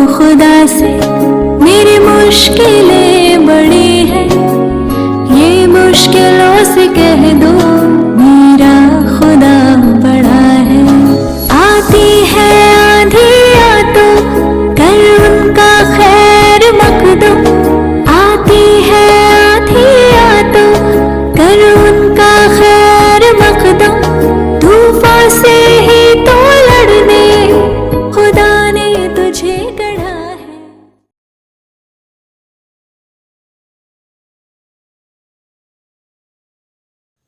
खुदा से मेरी मुश्किलें बड़ी हैं, ये मुश्किलों से कह दो मेरा खुदा बड़ा है। आती है आंधियाँ तो कर उनका खैर मकदम, आती है आंधियाँ तो कर उनका खैर मकदम, तूफान से ही तो लड़ने खुदा ने तुझे गढ़ा है।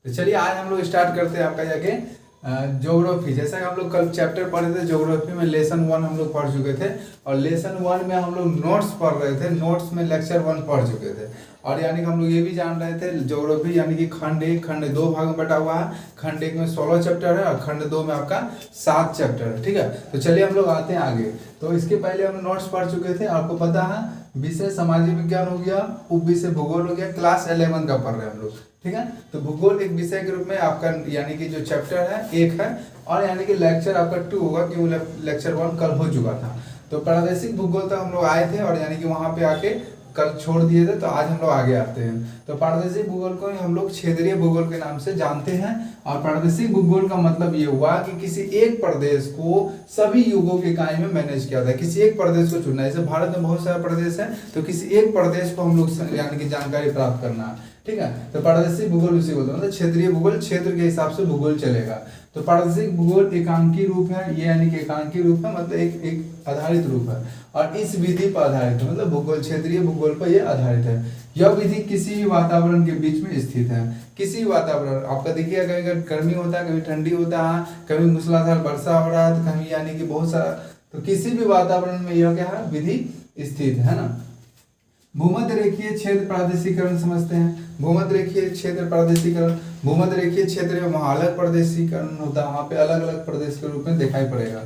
तो चलिए आज हम लोग स्टार्ट करते हैं आपका जाके ज्योग्राफी। जैसा कि हम लोग कल चैप्टर पढ़े थे ज्योग्राफी में, लेसन 1 हम लोग पढ़ चुके थे और लेसन 1 में हम लोग नोट्स पढ़ रहे थे, नोट्स में लेक्चर 1 पढ़ चुके थे। और यानी कि हम लोग ये भी जान रहे थे ज्योग्राफी यानी कि खंड 1 खंड 2 भाग में बटा हुआ है। खंड 1 में 16 चैप्टर है और खंड 2 में आपका 7 चैप्टर है। ठीक है, तो चलिए हम लोग आते हैं आगे। तो इसके पहले हम नोट्स पढ़ चुके थे, आपको पता है विषय सामाजिक विज्ञान हो गया, उप विषय भूगोल हो गया, क्लास 11 का पढ़ रहे हैं हम लोग। ठीक है, तो भूगोल एक विषय के रूप में आपका यानी कि जो चैप्टर है 1 है और यानी कि लेक्चर आपका 2 होगा क्योंकि लेक्चर 1 कल हो चुका था। तो प्रादेशिक भूगोल तक हम लोग आए थे और यानी कि वहां पे आके कल छोड़ दिए थे, तो आज हम लोग आगे आते हैं। तो प्रादेशिक भूगोल को हम लोग क्षेत्रीय भूगोल के नाम से जानते हैं। और प्रादेशिक भूगोल का मतलब ये हुआ कि किसी एक प्रदेश को सभी युगों की इकाई में मैनेज किया था, किसी एक प्रदेश को चुनना है। जैसे भारत में बहुत सारे प्रदेश हैं, तो किसी एक प्रदेश को हम लोग यानी कि जानकारी प्राप्त करना है। ठीक है, तो प्रादेशिक भूगोल उसी बोलते हैं, मतलब क्षेत्रीय भूगोल, क्षेत्र के हिसाब से भूगोल चलेगा। तो प्रादेशिक भूगोल एकांकी रूप है, ये यानी कि एकांकी रूप है, मतलब एक आधारित रूप है और इस विधि पर आधारित है, मतलब भूगोल क्षेत्रीय भूगोल पर यह आधारित है। यह विधि किसी भी वातावरण के बीच में स्थित है। किसी वातावरण आपका देखिए, कभी गर्मी होता है, कभी ठंडी होता है, कभी मूसलाधार वर्षा हो रहा है, तो कभी यानी कि बहुत सारा, तो किसी भी वातावरण में यह क्या है, विधि स्थित है ना। भूमध्य रेखीय क्षेत्र प्रादेशिकरण समझते हैं। भूमध्य रेखीय क्षेत्र प्रादेशिकरण, भूमध्य रेखीय क्षेत्र में वहाँ अलग प्रादेशिकरण होता है, वहाँ पे अलग अलग प्रदेश के रूप में दिखाई पड़ेगा।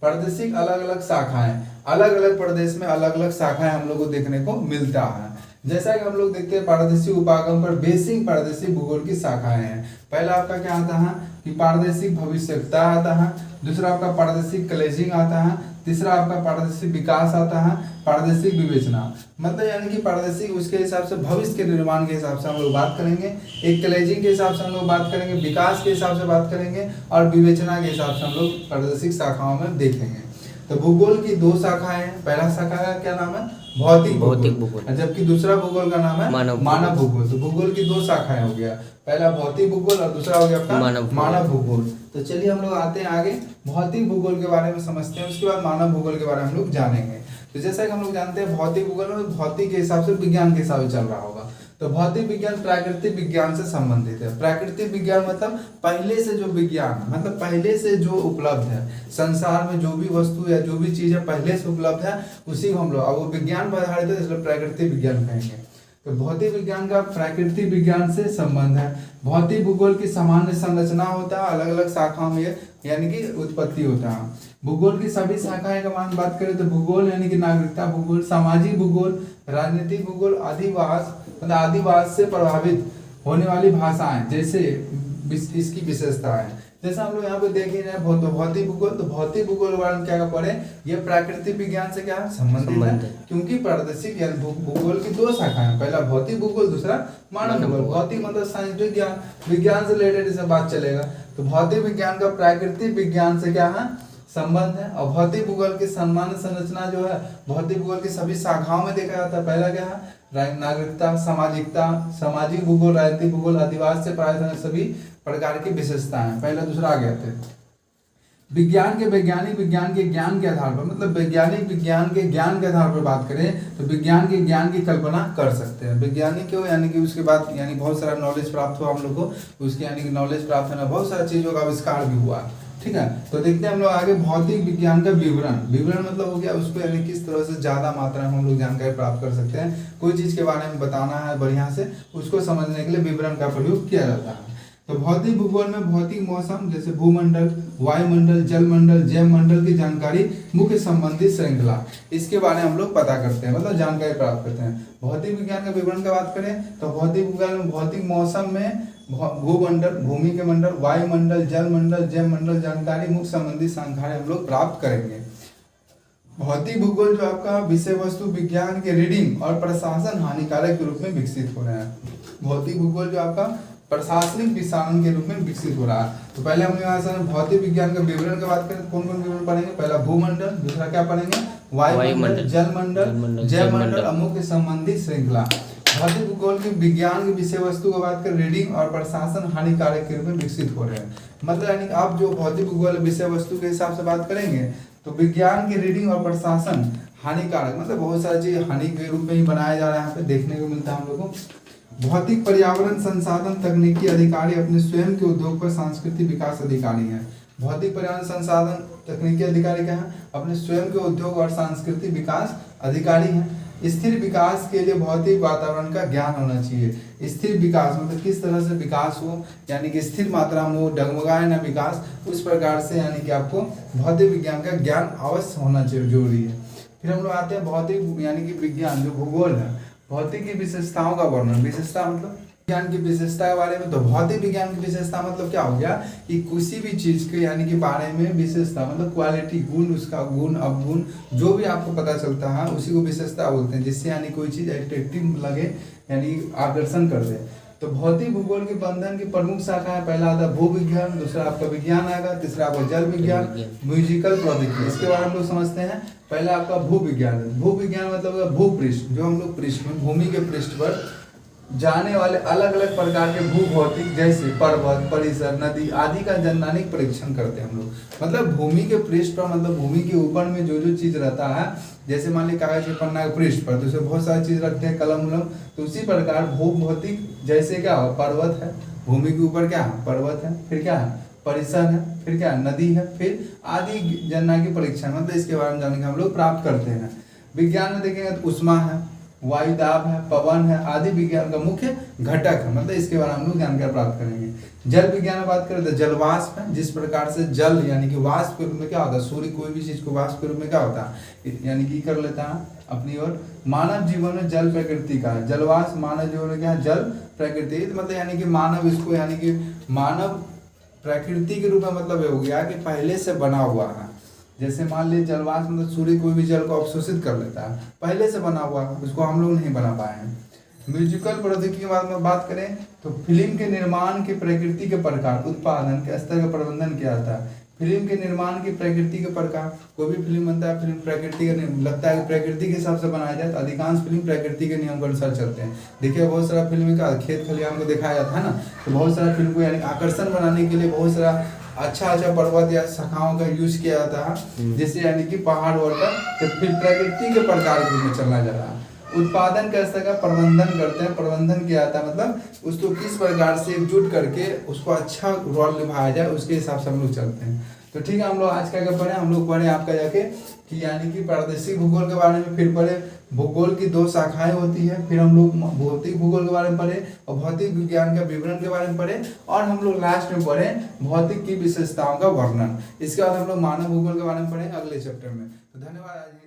प्रादेशिक अलग अलग शाखाएं, अलग अलग प्रदेश में अलग अलग शाखाएं हम लोग को देखने को मिलता है। जैसा कि हम लोग देखते हैं प्रादेशिक उपागम पर बेसिक प्रादेशिक भूगोल की शाखाएं हैं। पहला आपका क्या आता है कि प्रादेशिक भविष्यता आता है, दूसरा आपका प्रादेशिक कलेजिंग आता है, तीसरा आपका प्रादेशिक विकास आता है, प्रादेशिक विवेचना, मतलब यानी कि प्रादेशिक उसके हिसाब से भविष्य के निर्माण के हिसाब से हम लोग बात करेंगे। एक कलेजिंग के हिसाब से हम लोग बात करेंगे, विकास के हिसाब से बात करेंगे और विवेचना के हिसाब से हम लोग प्रादेशिक शाखाओं में देखेंगे। तो भूगोल की 2 शाखाएं हैं। पहला शाखा का क्या नाम है, भौतिक भूगोल, जबकि दूसरा भूगोल का नाम है मानव भूगोल। तो भूगोल की 2 शाखाएं हो गया, पहला भौतिक भूगोल और दूसरा हो गया आपका मानव भूगोल। तो चलिए हम लोग आते हैं आगे, भौतिक भूगोल के बारे में समझते हैं, उसके बाद मानव भूगोल के बारे में हम लोग जानेंगे। तो जैसा कि हम लोग जानते हैं भौतिक भूगोल में भौतिक के हिसाब से विज्ञान के हिसाब से चल रहा होगा। तो भौतिक विज्ञान प्राकृतिक विज्ञान से संबंधित है। प्राकृतिक विज्ञान मतलब पहले से जो विज्ञान, मतलब पहले से जो उपलब्ध है संसार में, जो भी वस्तु या जो भी चीज है पहले से उपलब्ध है, उसी को हम लोग, अब वो विज्ञान पर आधारित है इसलिए प्राकृतिक विज्ञान कहेंगे। तो भौतिक विज्ञान का प्राकृतिक विज्ञान से संबंध है। भौतिक भूगोल की सामान्य संरचना होता है, अलग अलग शाखाओं में यानी कि उत्पत्ति होता है। भूगोल की सभी शाखाएं का मान बात करें तो भूगोल यानी कि नागरिकता भूगोल, सामाजिक भूगोल, राजनीतिक भूगोल, आदिवास मतलब आदिवास से प्रभावित होने वाली भाषाएं, जैसे इसकी विशेषताएं। जैसा हम लोग यहाँ पे देख ही रहे हैं भौतिक भूगोल, तो भौतिक भूगोल वाले क्या पढ़े, ये प्राकृतिक विज्ञान से क्या संबंधित है, क्योंकि प्रादेशिक यानी भूगोल की 2 शाखाएं हैं, पहला भौतिक भूगोल, दूसरा मानव भूगोल। भौतिक मतलब साइंस विज्ञान, विज्ञान से रिलेटेड इसे बात चलेगा। तो भौतिक विज्ञान का प्राकृतिक विज्ञान से क्या है संबंध है। और भौतिक भूगोल की सामान्य संरचना जो है भौतिक भूगोल की सभी शाखाओं में देखा जाता है। पहला क्या है नागरिकता, सामाजिकता, सामाजिक भूगोल, राजनीतिक भूगोल, आदिवास से प्रायः सभी प्रकार की विशेषताएं, पहला दूसरा आ गया थे। विज्ञान के वैज्ञानिक विज्ञान के ज्ञान के आधार पर, मतलब वैज्ञानिक विज्ञान के ज्ञान के आधार पर बात करें तो विज्ञान के ज्ञान की कल्पना कर सकते हैं। वैज्ञानिक क्यों, यानी कि उसके बाद यानी बहुत सारा नॉलेज प्राप्त हुआ हम लोग को, उसके यानी कि नॉलेज प्राप्त होना, बहुत सारी चीजों का आविष्कार भी हुआ। ठीक है, तो देखते हैं हम लोग आगे भौतिक विज्ञान का विवरण। विवरण मतलब हो गया उसको यानी किस तरह से ज्यादा मात्रा में हम लोग जानकारी प्राप्त कर सकते हैं, कोई चीज के बारे में बताना है बढ़िया से, उसको समझने के लिए विवरण का प्रयोग किया जाता है। तो भौतिक भूगोल में भौतिक मौसम जैसे भूमंडल, वायुमंडल, जलमंडल, जैवमंडल की जानकारी, मुख्य संबंधित श्रृंखला, इसके बारे में हम लोग पता करते हैं, मतलब जानकारी प्राप्त करते हैं। भौतिक विज्ञान का विवरण की बात करें तो भौतिक विज्ञान में भौतिक मौसम में भूमंडल, भूमि के मंडल, वायुमंडल, जलमंडल, जैवमंडल जानकारी, मुख्य संबंधित श्रृंखला हम लोग प्राप्त करेंगे। भौतिक भूगोल जो आपका विषय वस्तु विज्ञान के रीडिंग और प्रशासन हानिकारक के रूप में विकसित हो रहा है। भौतिक भूगोल जो आपका प्रशासनिक विषाणु के रूप में विकसित हो रहा है। तो पहले हम यहाँ से भौतिक विज्ञान का विवरण की बात करें, कौन कौन विवरण पढ़ेंगे? पहला भूमंडल, दूसरा क्या पढ़ेंगे? वायुमंडल, जलमंडल, जैवमंडल, अमुक संबंधी श्रृंखला। भौतिक भूगोल के विज्ञान की विषय वस्तु की बात करें, रीडिंग और प्रशासन हानिकारक के रूप में विकसित हो रहे हैं। मतलब यानी आप जो भौतिक भूगोल विषय वस्तु के हिसाब से बात करेंगे तो विज्ञान की रीडिंग और प्रशासन हानिकारक, मतलब बहुत सारी चीज हानि के रूप में ही बनाया जा रहा है। यहाँ पे देखने को मिलता है हम लोग को। भौतिक पर्यावरण संसाधन तकनीकी अधिकारी अपने स्वयं के उद्योग पर सांस्कृतिक विकास अधिकारी हैं। भौतिक पर्यावरण संसाधन तकनीकी अधिकारी क्या है? अपने स्वयं के उद्योग और सांस्कृतिक विकास अधिकारी हैं। स्थिर विकास के लिए भौतिक वातावरण का ज्ञान होना चाहिए। स्थिर विकास मतलब किस तरह से विकास हो, यानी कि स्थिर मात्रा में हो, डगमगाए ना विकास, उस प्रकार से यानी कि आपको भौतिक विज्ञान का ज्ञान अवश्य होना जरूरी है। फिर हम लोग आते हैं भौतिक यानी कि विज्ञान जो भूगोल है, भौतिक की विशेषताओं का वर्णन। विशेषता मतलब विज्ञान की विशेषता के बारे में। तो भौतिक विज्ञान की विशेषता मतलब क्या हो गया कि किसी भी चीज के यानी कि बारे में विशेषता मतलब क्वालिटी, गुण, उसका गुण, अवगुण जो भी आपको पता चलता है उसी को विशेषता बोलते हैं, जिससे यानी कोई चीज अट्रैक्टिव लगे, यानी आकर्षण कर दे। तो भौतिक भूगोल के बंधन की प्रमुख शाखा है, पहला आता है भू विज्ञान, दूसरा आपका विज्ञान आएगा, तीसरा आपका जल विज्ञान, म्यूजिकल प्रौद्योगिकी। इसके बारे में हम लोग समझते हैं। पहला आपका भू विज्ञान। भू विज्ञान मतलब भूपृष्ठ, जो हम लोग पृष्ठ में भूमि के पृष्ठ पर जाने वाले अलग अलग प्रकार के भू भौतिक जैसे पर्वत, परिसर, नदी आदि का वैज्ञानिक परीक्षण करते हैं हम लोग। मतलब भूमि के पृष्ठ पर, मतलब भूमि के ऊपर में जो जो चीज रहता है, जैसे मान ली कागज के पन्ना के पृष्ठ पर तो उसमें बहुत सारी चीज रखते हैं, कलम उलम। तो उसी प्रकार भू भौतिक जैसे क्या हो, पर्वत है, भूमि के ऊपर क्या है, पर्वत है, फिर क्या है, परिसर है, फिर क्या है, नदी है, फिर आदि वैज्ञानिक परीक्षण, मतलब इसके बारे में जानने हम लोग प्राप्त करते हैं। विज्ञान में देखेंगे तो उष्मा है, वायुदाब है, पवन है आदि विज्ञान का मुख्य घटक है, मतलब इसके बारे में हम लोग जानकारी प्राप्त करेंगे। जल विज्ञान में बात करें तो जलवाष्प है, जिस प्रकार से जल यानी कि वाष्प के रूप में क्या होता है, सूर्य कोई भी चीज को वाष्प के रूप में क्या होता है यानी कि कर लेता है अपनी ओर। मानव जीवन में जल प्रकृति का है, जलवाष्प मानव जीवन में क्या है, जल प्रकृति, मतलब यानी कि मानव इसको यानी कि मानव प्रकृति के रूप में मतलब हो गया कि पहले से बना हुआ है। जैसे मान लीजिए जलवाष्प मतलब सूर्य कोई भी जल को अवशोषित कर लेता है, पहले से बना हुआ, उसको हम लोग नहीं बना पाए हैं। म्यूजिकल प्रौद्योगिकी के बारे में बात करें तो फिल्म के निर्माण की प्रकृति के प्रकार, उत्पादन के स्तर का प्रबंधन किया जाता है। फिल्म के निर्माण की प्रकृति के प्रकार, कोई भी फिल्म बनता है, फिल्म प्रकृति का लगता है कि प्रकृति के हिसाब से बनाया जाए, तो अधिकांश फिल्म प्रकृति के नियम के अनुसार चलते हैं। देखिए बहुत सारा फिल्म का खेत खलिहान को दिखाया जाता है ना, तो बहुत सारा फिल्म को यानी आकर्षण बनाने के लिए बहुत सारा अच्छा पर्वत या शाखाओं का यूज किया जाता है, जिससे यानी कि पहाड़ वहाड़ का, तो फिर प्रकृति के प्रकार के रूप में चलना जा रहा है। उत्पादन का स्तर का प्रबंधन करते हैं, प्रबंधन किया जाता है मतलब उसको किस प्रकार से एकजुट करके उसको अच्छा रोल निभाया जाए, उसके हिसाब से हम लोग चलते हैं। तो ठीक है, हम लोग आज क्या पढ़े, हम लोग पढ़े आपका जाके कि यानी कि प्रादेशिक भूगोल के बारे में, फिर पढ़े भूगोल की 2 शाखाएं होती है, फिर हम लोग भौतिक भूगोल के बारे में पढ़े और भौतिक विज्ञान का विवरण के बारे में पढ़े, और हम लोग लास्ट में पढ़े भौतिक की विशेषताओं का वर्णन। इसके बाद हम लोग मानव भूगोल के बारे में पढ़े अगले चैप्टर में। तो धन्यवाद आज